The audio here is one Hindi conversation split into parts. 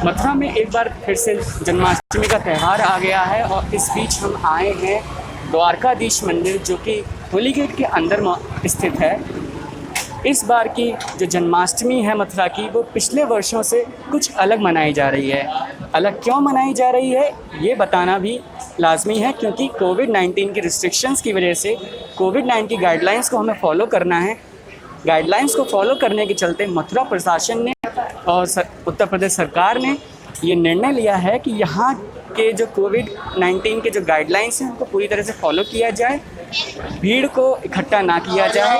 मथुरा में एक बार फिर से जन्माष्टमी का त्यौहार आ गया है और इस बीच हम आए हैं द्वारकाधीश मंदिर, जो कि होली गेट के अंदर स्थित है। इस बार की जो जन्माष्टमी है मथुरा की, वो पिछले वर्षों से कुछ अलग मनाई जा रही है। अलग क्यों मनाई जा रही है ये बताना भी लाजमी है, क्योंकि कोविड-19 की रिस्ट्रिक्शंस की वजह से कोविड-19 की गाइडलाइंस को हमें फॉलो करना है। गाइडलाइंस को फॉलो करने के चलते मथुरा प्रशासन ने और उत्तर प्रदेश सरकार ने ये निर्णय लिया है कि यहाँ के जो कोविड-19 के जो गाइडलाइंस हैं उनको पूरी तरह से फॉलो किया जाए, भीड़ को इकट्ठा ना किया जाए।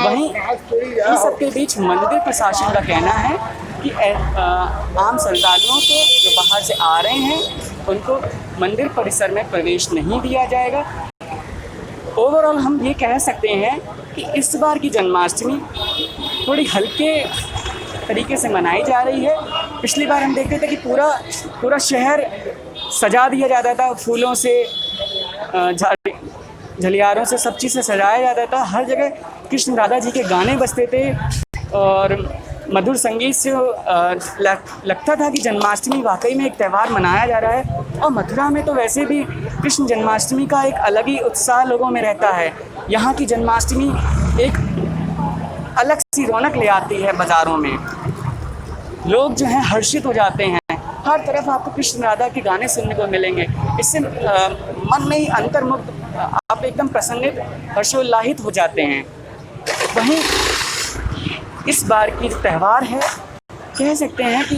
वहीं इन सबके बीच मंदिर प्रशासन का कहना है कि आम श्रद्धालुओं को जो बाहर से आ रहे हैं उनको मंदिर परिसर में प्रवेश नहीं दिया जाएगा। ओवरऑल हम ये कह सकते हैं कि इस बार की जन्माष्टमी थोड़ी हल्के तरीके से मनाई जा रही है। पिछली बार हम देखते थे कि पूरा शहर सजा दिया जाता था, फूलों से, झलियारों से, सब चीज़ से सजाया जाता था। हर जगह कृष्ण राधा जी के गाने बजते थे और मधुर संगीत से लगता था कि जन्माष्टमी वाकई में एक त्यौहार मनाया जा रहा है। और मथुरा में तो वैसे भी कृष्ण जन्माष्टमी का एक अलग ही उत्साह लोगों में रहता है। यहाँ की जन्माष्टमी एक अलग सी रौनक ले आती है। बाज़ारों में लोग जो हैं हर्षित हो जाते हैं। हर तरफ आपको कृष्ण राधा के गाने सुनने को मिलेंगे। इससे मन में ही अंतर्मुक्त आप एकदम प्रसन्नित, हर्षोल्लाहित हो जाते हैं। वहीं इस बार की जो त्यौहार है, कह सकते हैं कि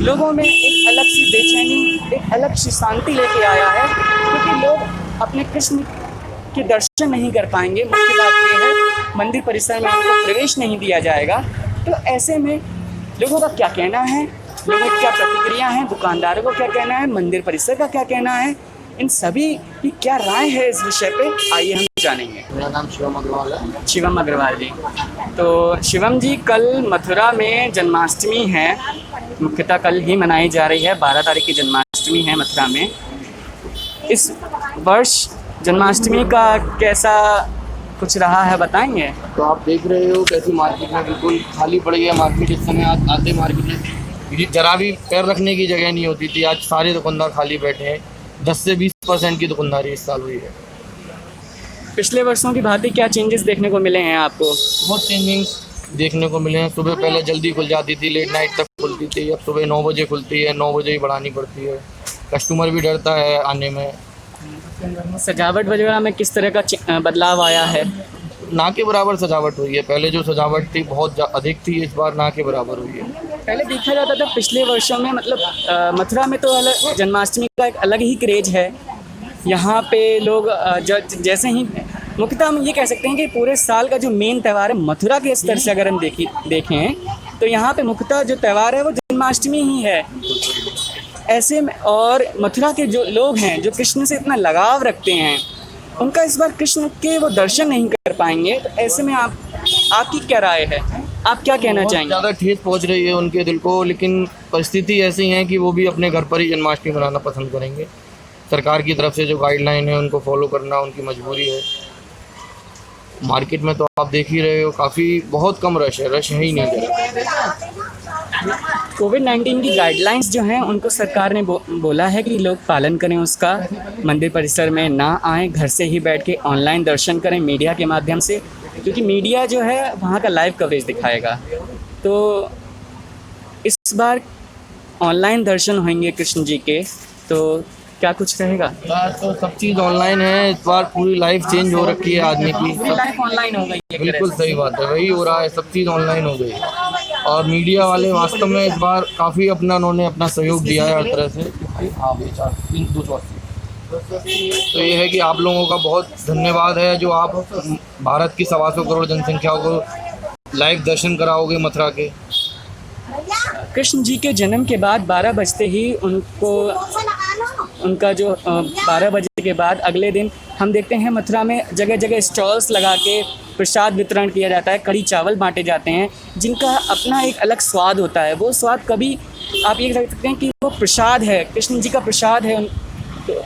लोगों में एक अलग सी बेचैनी, एक अलग सी शांति लेके आया है, क्योंकि लोग अपने कृष्ण के दर्शन नहीं कर पाएंगे। मुख्य बात ये है, मंदिर परिसर में उनको प्रवेश नहीं दिया जाएगा। तो ऐसे में लोगों का क्या कहना है, लोगों की क्या प्रतिक्रिया हैं, दुकानदारों को क्या कहना है, मंदिर परिसर का क्या कहना है, इन सभी की क्या राय है इस विषय पे, आइए हम जानेंगे। मेरा नाम शिवम अग्रवाल है। शिवम अग्रवाल जी, तो शिवम जी, कल मथुरा में जन्माष्टमी है, मुख्यतः कल ही मनाई जा रही है। 12 तारीख की जन्माष्टमी है मथुरा में। इस वर्ष जन्माष्टमी का कैसा कुछ रहा है, बताएंगे? तो आप देख रहे हो कैसी मार्केट में बिल्कुल खाली पड़ी है। मार्केट इस समय आते मार्केट में जरा भी पैर रखने की जगह नहीं होती थी। आज सारे दुकानदार खाली बैठे हैं। 10 से 20% की दुकानदारी इस साल हुई है। पिछले वर्षों की भांति क्या चेंजेस देखने को मिले हैं आपको? बहुत चेंजिंग्स देखने को मिले हैं। सुबह पहले जल्दी खुल जाती थी, लेट नाइट तक खुलती थी। अब सुबह 9 बजे खुलती है, 9 बजे ही बढ़ानी पड़ती है। कस्टमर भी डरता है आने में। सजावट वगैरह में किस तरह का बदलाव आया है? ना के बराबर सजावट हुई है। पहले जो सजावट थी बहुत अधिक थी, इस बार ना के बराबर हुई है। पहले देखा जाता था पिछले वर्षों में, मतलब मथुरा में तो अलग जन्माष्टमी का एक अलग ही क्रेज है। यहाँ पे लोग जैसे ही, मुख्यतः हम ये कह सकते हैं कि पूरे साल का जो मेन त्यौहार है मथुरा के स्तर से अगर हम देखें तो यहाँ पे मुख्यतः जो त्यौहार है वो जन्माष्टमी ही है। ऐसे में और मथुरा के जो लोग हैं, जो कृष्ण से इतना लगाव रखते हैं, उनका इस बार कृष्ण के वो दर्शन नहीं कर पाएंगे। तो ऐसे में आपकी क्या राय है, आप क्या कहना चाहेंगे? ज़्यादा ठेस पहुंच रही है उनके दिल को, लेकिन परिस्थिति ऐसी है कि वो भी अपने घर पर ही जन्माष्टमी मनाना पसंद करेंगे। सरकार की तरफ से जो गाइडलाइन है उनको फॉलो करना उनकी मजबूरी है। मार्केट में तो आप देख ही रहे हो, काफ़ी बहुत कम रश है ही नहीं है। कोविड-19 की गाइडलाइंस जो हैं उनको सरकार ने बोला है कि लोग पालन करें उसका, मंदिर परिसर में ना आएँ, घर से ही बैठ के ऑनलाइन दर्शन करें मीडिया के माध्यम से, क्योंकि मीडिया जो है वहाँ का लाइव कवरेज दिखाएगा। तो इस बार ऑनलाइन दर्शन होंगे कृष्ण जी के, तो क्या कुछ रहेगा? तो सब चीज़ ऑनलाइन है। इस बार पूरी लाइफ चेंज हो रखी है आदमी की। लाइफ ऑनलाइन हो गई है। बिल्कुल सही बात है, वही हो रहा है, सब चीज़ ऑनलाइन हो गई है। और मीडिया वाले वास्तव में इस बार काफ़ी उन्होंने अपना सहयोग दिया है हर तरह से। तो ये है कि आप लोगों का बहुत धन्यवाद है, जो आप भारत की 125 करोड़ जनसंख्या को लाइव दर्शन कराओगे मथुरा के। कृष्ण जी के जन्म के बाद 12 बजते ही उनका जो 12 बजे के बाद अगले दिन हम देखते हैं मथुरा में जगह जगह स्टॉल्स लगा के प्रसाद वितरण किया जाता है, कढ़ी चावल बांटे जाते हैं, जिनका अपना एक अलग स्वाद होता है। वो स्वाद कभी आप ये कह सकते हैं कि वो प्रसाद है, कृष्ण जी का प्रसाद है। तो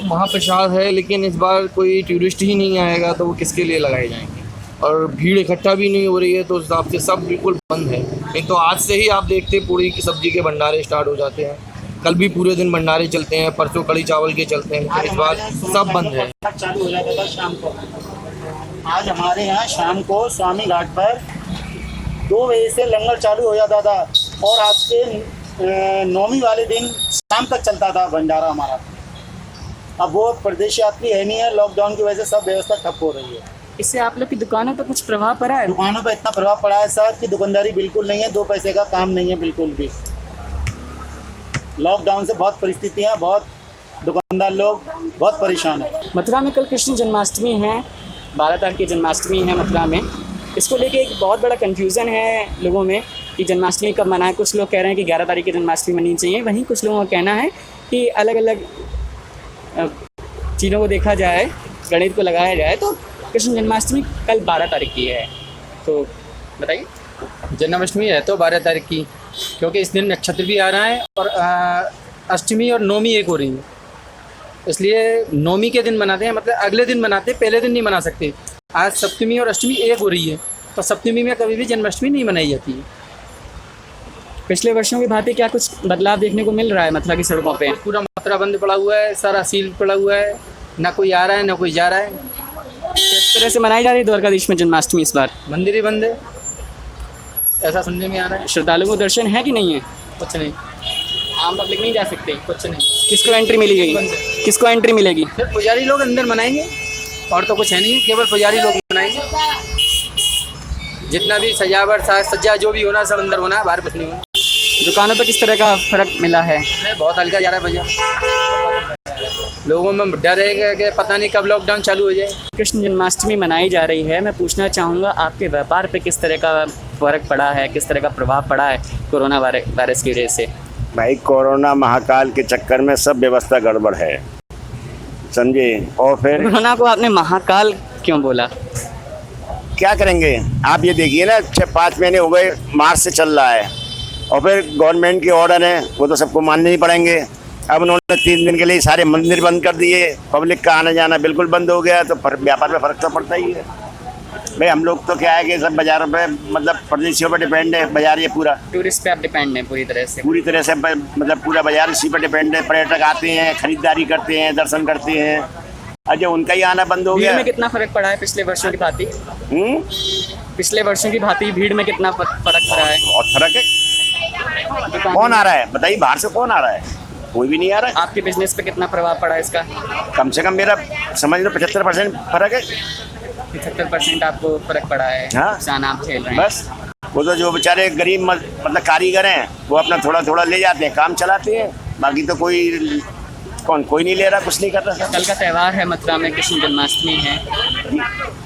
महाप्रसाद है, लेकिन इस बार कोई टूरिस्ट ही नहीं आएगा तो वो किसके लिए लगाए जाएंगे? और भीड़ इकट्ठा भी नहीं हो रही है, तो उस हिसाब से सब बिल्कुल बंद है। नहीं तो आज से ही आप देखते पूरी की सब्जी के भंडारे स्टार्ट हो जाते हैं, कल भी पूरे दिन भंडारे चलते हैं, परसों कड़ी चावल के चलते हैं, इस बार सब बंद है। चालू हो जाता था शाम को। आज हमारे यहाँ शाम को स्वामी घाट पर 2 बजे से लंगर चालू हो जाता था और आपके नौमी वाले दिन शाम तक चलता था भंडारा हमारा। अब वो प्रदेश यात्री है नहीं है, लॉकडाउन की वजह से सब व्यवस्था ठप हो रही है। इससे आप लोग की दुकानों पर कुछ प्रभाव पड़ा है? दुकानों पर इतना प्रभाव पड़ा है सर कि दुकानदारी बिल्कुल नहीं है, 2 पैसे का काम नहीं है बिल्कुल भी। लॉकडाउन से बहुत परिस्थितियाँ, बहुत दुकानदार लोग बहुत परेशान है। मथुरा में कल कृष्ण जन्माष्टमी है, 12 तारीख की जन्माष्टमी है मथुरा में। इसको लेके एक बहुत बड़ा कन्फ्यूज़न है लोगों में कि जन्माष्टमी कब मनाएं। कुछ लोग कह रहे हैं कि 11 तारीख की जन्माष्टमी मनानी चाहिए, वहीं कुछ लोगों का कहना है कि अलग अलग चीज़ों को देखा जाए, गणित को लगाया जाए तो कृष्ण जन्माष्टमी कल 12 तारीख की है। तो बताइए। जन्माष्टमी है तो 12 तारीख की, क्योंकि इस दिन नक्षत्र भी आ रहा है और अष्टमी और नौमी एक हो रही है, इसलिए नौमी के दिन मनाते हैं, मतलब अगले दिन मनाते हैं, पहले दिन नहीं मना सकते। आज सप्तमी और अष्टमी एक हो रही है, तो सप्तमी में कभी भी जन्माष्टमी नहीं मनाई जाती है। पिछले वर्षों की भांति क्या कुछ बदलाव देखने को मिल रहा है मथुरा की सड़कों पे? पूरा मथुरा बंद पड़ा हुआ है, सारा सील पड़ा हुआ है, ना कोई आ रहा है ना कोई जा रहा है। किस तरह से मनाई जा रही है द्वारकाधीश में जन्माष्टमी इस बार? मंदिर ही बंद है, ऐसा सुनने में आ रहा है। श्रद्धालुओं को दर्शन है कि नहीं है? कुछ नहीं, आम पब्लिक नहीं जा सकते? कुछ नहीं। किसको एंट्री मिलेगी? किसको एंट्री मिलेगी? फिर पुजारी लोग अंदर मनाएंगे और तो कुछ है नहीं, केवल पुजारी लोग मनाएंगे। जितना भी सजावट साज सज्जा जो भी होना सब अंदर होना है, बाहर कुछ नहीं होना। दुकानों पर किस तरह का फर्क मिला है? बहुत हल्का जा रहा है भैया, लोगों में डर है कि पता नहीं कब लॉकडाउन चालू हो जाए। कृष्ण जन्माष्टमी मनाई जा रही है, मैं पूछना चाहूँगा आपके व्यापार पे किस तरह का फ़र्क पड़ा है, किस तरह का प्रभाव पड़ा है कोरोना वायरस की वजह से? भाई कोरोना महाकाल के चक्कर में सब व्यवस्था गड़बड़ है, समझे। और फिर कोरोना को आपने महाकाल क्यों बोला? क्या करेंगे आप ये देखिए ना, 5 महीने हो गए, मार्च से चल रहा है और फिर गवर्नमेंट के ऑर्डर हैं वो तो सबको मानने ही पड़ेंगे। अब उन्होंने 3 दिन के लिए सारे मंदिर बंद कर दिए, पब्लिक का आना जाना बिल्कुल बंद हो गया, तो व्यापार पे फर्क तो पड़ता ही है। भाई हम लोग तो क्या है कि सब बाज़ारों पे मतलब परदेशियों पर डिपेंड है, बाज़ार ये पूरा टूरिस्ट पे आप डिपेंड हैं पूरी तरह से? मतलब पूरा बाज़ार इसी पर डिपेंड है। पर्यटक आते हैं, खरीदारी करते हैं, दर्शन करते हैं, और जब उनका ही आना बंद हो भीड़ गया। में कितना फ़र्क पड़ा है पिछले वर्षों की भांति? पिछले वर्षों की भांति भीड़ में कितना फ़र्क पड़ा है? बहुत फर्क है। कौन आ रहा है बताइए, बाहर से कौन आ रहा है? कोई भी नहीं आ रहा है। आपके बिजनेस पे कितना प्रभाव पड़ा है इसका? कम से कम मेरा समझ लो 75% फर्क है। 75% आपको फर्क पड़ा है? हाँ। नुकसान आप झेल रहे हैं? बस वो तो जो बेचारे गरीब मतलब कारीगर हैं वो अपना थोड़ा थोड़ा ले जाते हैं, काम चलाते हैं, बाकी तो कोई नहीं ले रहा, कुछ नहीं कर रहा। कल का त्यौहार है मथुरा में, कृष्ण जन्माष्टमी है,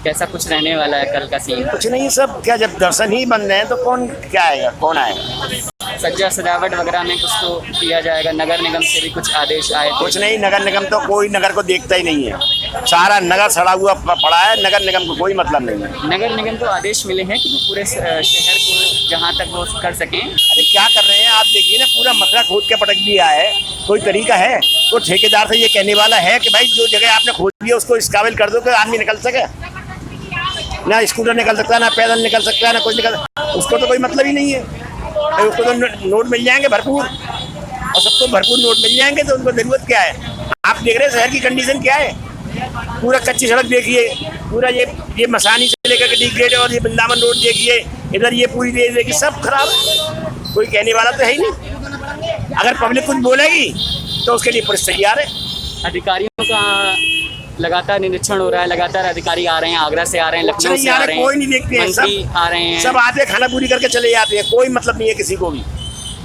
कैसा कुछ रहने वाला है कल का सीन? कुछ नहीं, सब क्या, जब दर्शन ही बंद हैं तो कौन क्या आएगा, कौन आएगा? सज्जा सजावट वगैरह में कुछ तो किया जाएगा? नगर निगम से भी कुछ आदेश आए थे? कुछ नहीं, नगर निगम तो कोई नगर को देखता ही नहीं है, सारा नगर सड़ा हुआ पड़ा है, नगर निगम को कोई मतलब नहीं है। नगर निगम को आदेश मिले हैं कि वो पूरे शहर को जहाँ तक वो कर सकें। अरे क्या कर रहे हैं आप, देखिए ना पूरा मथुरा खोद के पटक दिया है, कोई तरीका है? तो ठेकेदार से ये कहने वाला है कि भाई जो जगह आपने खोद दिया उसको इस काबिल कर दो कि आदमी निकल सके। ना स्कूटर निकल सकता है, ना पैदल निकल सकता है, ना कुछ निकल, उसको तो कोई मतलब ही नहीं है। उसको तो नोट मिल जाएंगे भरपूर, और सबको भरपूर नोट मिल जाएंगे, तो उनको ज़रूरत क्या है? आप देख रहे हैं शहर की कंडीशन क्या है, पूरा कच्ची सड़क देखिए, पूरा ये मसानी से लेकर के डी ग्रेड और ये वृंदावन रोड देखिए, इधर ये पूरी देखिए, सब खराब है। कोई कहने वाला तो है ही नहीं। अगर पब्लिक कुछ बोलेगी तो उसके लिए पुलिस तैयार है। अधिकारियों का लगातार निरीक्षण हो रहा है, लगातार अधिकारी आ रहे हैं, आगरा से आ रहे हैं, लखनऊ से आ रहे हैं, कोई नहीं देखते हैं, मंत्री आ रहे हैं, सब आते हैं, खाना पूरी करके चले जाते हैं, कोई मतलब नहीं है किसी को भी।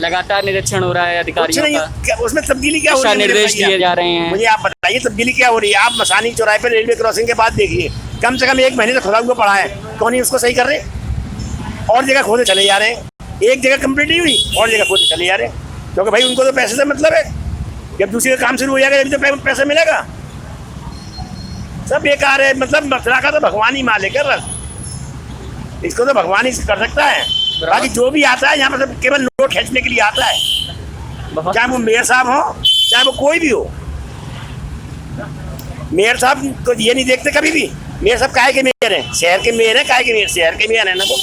लगातार निरीक्षण हो रहा है अधिकारियों का, उसमें तब्दीली क्या हो रही है? निर्देश दिए जा रहे हैं। मुझे आप बताइए तब्दीली क्या हो रही है? आप मसानी चौराहे पर रेलवे क्रॉसिंग के बाद देखिए, कम से कम 1 महीने से खुदा हुआ पड़ा है, कौन ही उसको सही कर रहे? और जगह खोदे चले जा रहे हैं, एक जगह कंप्लीट नहीं हुई और जगह खोदे चले जा रहे हैं, क्योंकि भाई उनको तो पैसे से मतलब है। जब दूसरी का काम शुरू हो जाएगा जब तो पैसा मिलेगा। सब बेकार है, मतलब मथुरा का तो भगवान ही मालिक है, इसको तो भगवान ही कर सकता है। बाकी जो भी आता है यहाँ पर सब केवल नोट खींचने के लिए आता है, चाहे वो मेयर साहब हो, चाहे वो कोई भी हो। मेयर साहब तो ये नहीं देखते कभी भी, मेयर साहब काहे के मेयर है, शहर के मेयर है, काय के मेयर, शहर के मेयर है ना वो,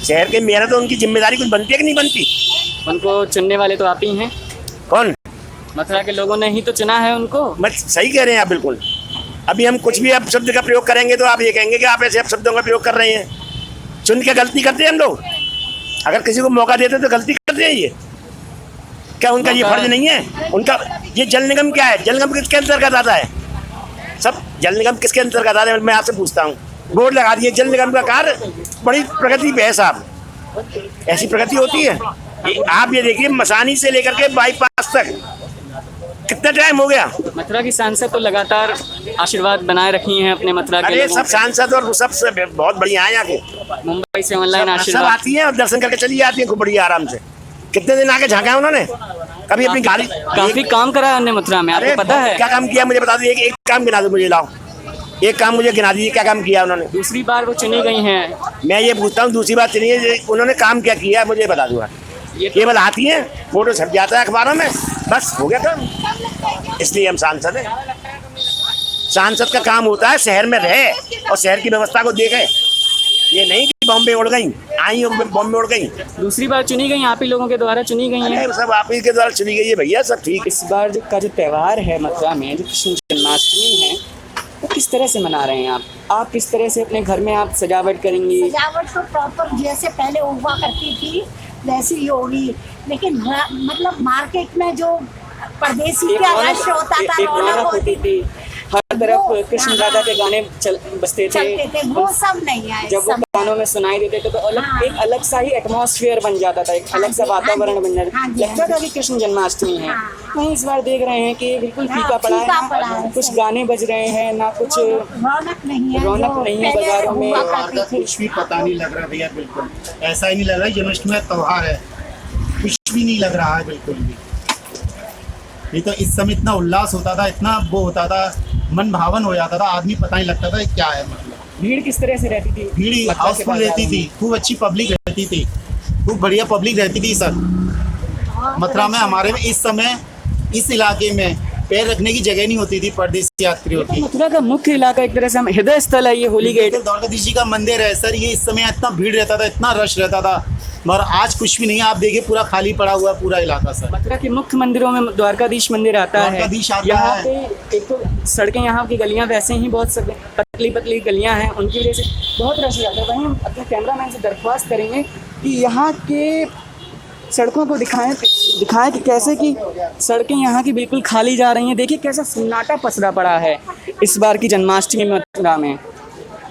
शहर के मेयर है तो उनकी जिम्मेदारी कुछ बनती है कि नहीं बनती? उनको चुनने वाले तो आप ही हैं, कौन? मथुरा के लोगों ने ही तो चुना है उनको। मैं सही कह रहे हैं आप बिल्कुल। अभी हम कुछ भी अब शब्द का प्रयोग करेंगे तो आप ये कहेंगे कि आप ऐसे अब शब्दों का प्रयोग कर रहे हैं। चुन के गलती करते हैं हम लोग, अगर किसी को मौका देते तो गलती करते हैं। ये क्या उनका ये फर्ज नहीं है? उनका ये जल निगम क्या है? जल निगम किसके अंतर्गत आता है? सब जल निगम किसके अंतर्गत आता है? मैं आपसे पूछता हूँ। बोर्ड लगा दिए, जल निगम का कार्य बड़ी प्रगति पे है साहब, ऐसी प्रगति होती है? आप ये देखिए मसानी से लेकर के बाईपास तक कितना टाइम हो गया। मथुरा की सांसद तो लगातार आशीर्वाद बनाए रखी हैं अपने मथुरा के अरे लोगों सब पे। सांसद और सब बहुत बढ़िया है यहाँ के, मुंबई से ऑनलाइन सब आशीर्वाद। आती हैं और दर्शन करके चली जाती हैं खूब बढ़िया आराम से। कितने दिन आके झांका है उन्होंने? कभी अपनी गाड़ी काफी काम करा है उन्होंने मथुरा में, आपको पता है? क्या काम किया मुझे बता दीजिए, एक काम गिना दो मुझे, लाओ एक काम मुझे गिना दीजिए, क्या काम किया उन्होंने? दूसरी बार वो चुनी गई हैं। मैं ये पूछता हूँ दूसरी बात चलिए, उन्होंने काम क्या किया मुझे बता दूंगा। ये केवल आती हैं, फोटो छप जाता है अखबारों में, बस हो गया काम। इसलिए हम सांसद हैं। सांसद का काम होता है शहर में रहे और शहर की व्यवस्था को देखे, ये नहीं कि बॉम्बे उड़ गई, आई और बॉम्बे उड़ गई। दूसरी बार चुनी गई, आप ही लोगों के द्वारा चुनी गई हैं। अरे सब आप ही के द्वारा चुनी गई है भैया, सब ठीक। इस बार का जो त्यौहार है मथुरा में, जो कृष्ण जन्माष्टमी है, वो किस तरह से मना रहे हैं आप किस तरह से अपने घर में आप सजावट करेंगी? सजावट तो प्रॉपर जैसे पहले हुआ करती थी वैसी ही होगी, लेकिन मतलब मार्केट में जो परदेसी का रश होता था, एक रौनक होती थी, हर तरफ कृष्ण राधा के गाने बजते चलते थे, वो सब नहीं आए। जब वो कानों में सुनाई देते थे तो एक अलग सा ही एटमॉस्फेयर बन जाता था, एक अलग सा वातावरण बन जाता था, लगता था कि कृष्ण जन्माष्टमी है। वहीं इस बार देख रहे हैं कि बिल्कुल फीका पड़ा है, कुछ गाने बज रहे हैं ना, कुछ रौनक नहीं है, बाजारों में। कुछ भी पता नहीं लग रहा भैया, बिल्कुल ऐसा ही नहीं लग रहा है जन्माष्टमी त्योहार है, कुछ भी नहीं लग रहा है बिल्कुल भी। नहीं तो इस समय इतना उल्लास होता था, इतना वो होता था, मन भावन हो जाता था, आदमी पता नहीं लगता था क्या है। मतलब भीड़ किस तरह से रहती थी? भीड़ हाउसफुल रहती थी, खूब अच्छी पब्लिक रहती थी, खूब बढ़िया पब्लिक रहती थी सर। मथुरा में हमारे में इस समय इस इलाके में पैर रखने की जगह नहीं होती थी परदेसी यात्रियों की। मथुरा का मुख्य इलाका एक तरह से हृदय स्थल है ये, होली गेट। द्वारकाधीश जी का मंदिर है सर, ये इस समय इतना भीड़ रहता था, इतना रश रहता था, मगर आज कुछ भी नहीं है। आप देखिए पूरा खाली पड़ा हुआ है पूरा इलाका सर। मथुरा के मुख्य मंदिरों में द्वारकाधीश मंदिर आता है। द्वारकाधीश आता यहाँ है। पे एक तो सड़कें, यहाँ की गलियाँ वैसे ही बहुत पतली पतली गलियाँ हैं, उनकी वजह से बहुत रश रहता है। वहीं हम अपने कैमरामैन से दरख्वास्त करेंगे कि यहाँ के सड़कों को दिखाएं कि कैसे कि सड़कें यहाँ की बिल्कुल खाली जा रही हैं। देखिए कैसा सन्नाटा पसरा पड़ा है इस बार की जन्माष्टमी मथुरा में।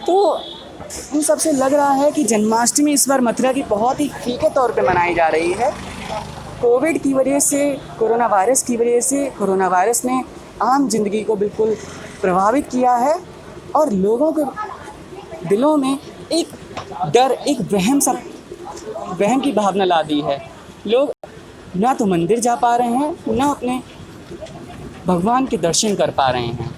तो इन सबसे लग रहा है कि जन्माष्टमी इस बार मथुरा की बहुत ही फीके तौर पे मनाई जा रही है। कोविड की वजह से, कोरोना वायरस की वजह से, कोरोना वायरस ने आम जिंदगी को बिल्कुल प्रभावित किया है और लोगों के दिलों में एक डर, एक वहम की भावना ला दी है। लोग ना तो मंदिर जा पा रहे हैं, ना अपने भगवान के दर्शन कर पा रहे हैं।